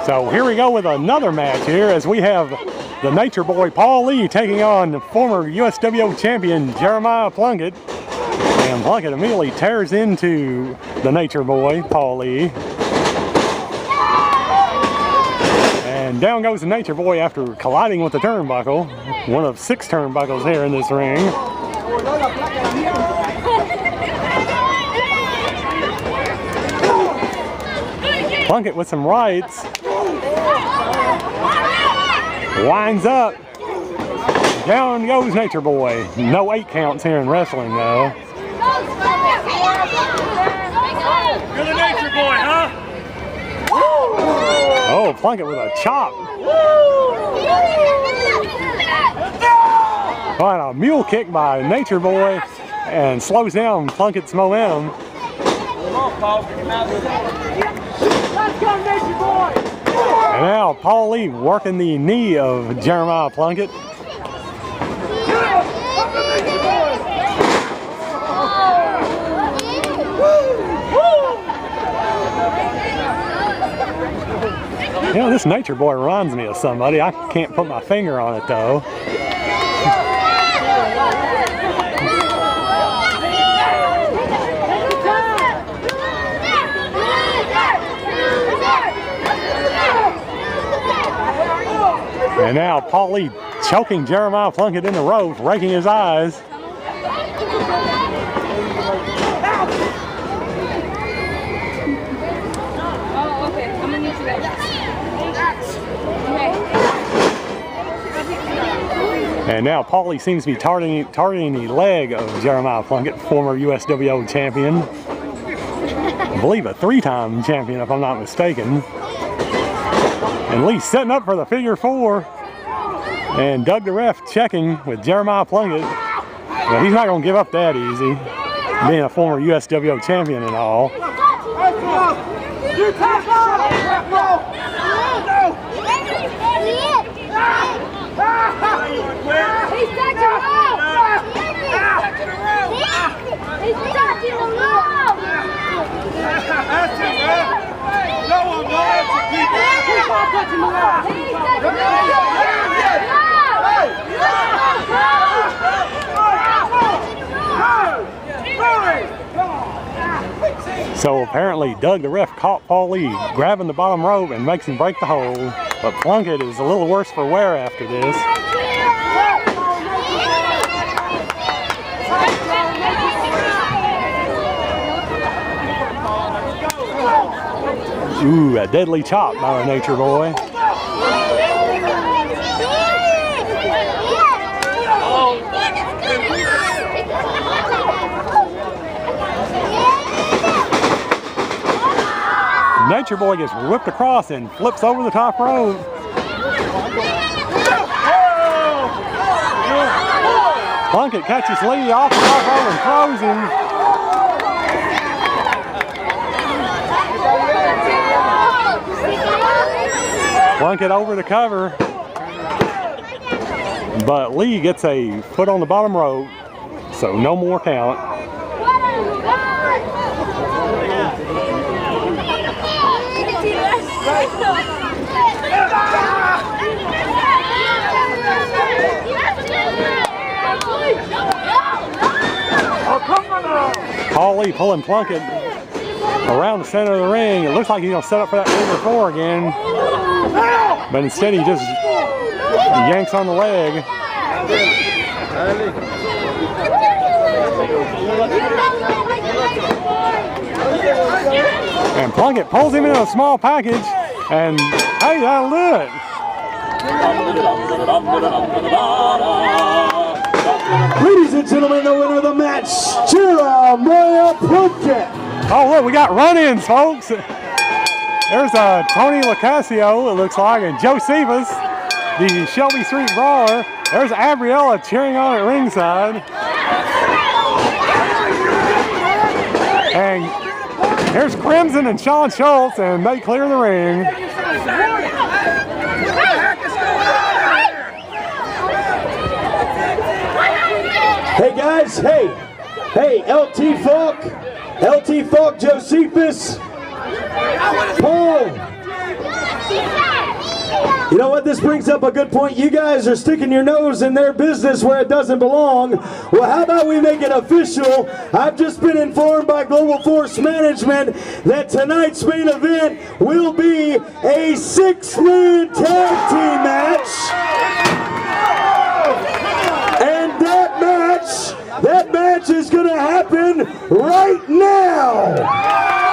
So here we go with another match here as we have the Nature Boy Paul Lee taking on former USWO champion Jeremiah Plunkett. And Plunkett immediately tears into the Nature Boy Paul Lee. And down goes the Nature Boy after colliding with the turnbuckle. One of 6 turnbuckles here in this ring. Plunkett with some rights. Winds up. Down goes Nature Boy. No 8 counts here in wrestling though. You're the Nature Boy, huh? Oh, Plunkett with a chop. Find a mule kick by Nature Boy and slows down Plunkett's momentum. Come on, Paul. Let's go, Nature Boy! And now Paul Lee working the knee of Jeremiah Plunkett. You know, this Nature Boy reminds me of somebody. I can't put my finger on it though. And now Paul Lee choking Jeremiah Plunkett in the ropes, raking his eyes. And now Paul Lee seems to be targeting the leg of Jeremiah Plunkett, former USWO champion. I believe a 3-time champion if I'm not mistaken. And Lee setting up for the figure 4. And Doug the ref checking with Jeremiah Plunkett. But he's not going to give up that easy, being a former USWO champion and all. So apparently Doug the ref caught Paul Lee grabbing the bottom rope and makes him break the hold. But Plunkett is a little worse for wear after this. Ooh, a deadly chop by the Nature Boy. Nature Boy gets whipped across and flips over the top rope. Plunkett catches Lee off the top rope and throws him. Plunkett over the cover, but Lee gets a foot on the bottom rope, so no more count. Paul Lee pulling Plunkett around the center of the ring. It looks like he's going to set up for that figure 4 again. But instead he just yanks on the leg. And Plunkett pulls him into a small package. And hey, that'll do it. Ladies and gentlemen, the winner of the match, Jeremiah Plunkett. Oh look, we got run-ins, folks. There's Tony Lacasio, it looks like, and Josephus, the Shelby Street Brawler. There's Abriella cheering on at ringside. And here's Crimson and Sean Schultz, and they clear the ring. Hey guys, hey, LT Falk, Josephus, Paul. You know what? This brings up a good point. You guys are sticking your nose in their business where it doesn't belong. Well, how about we make it official? I've just been informed by Global Force Management that tonight's main event will be a 6-man tag team match. And that match is going to happen right now.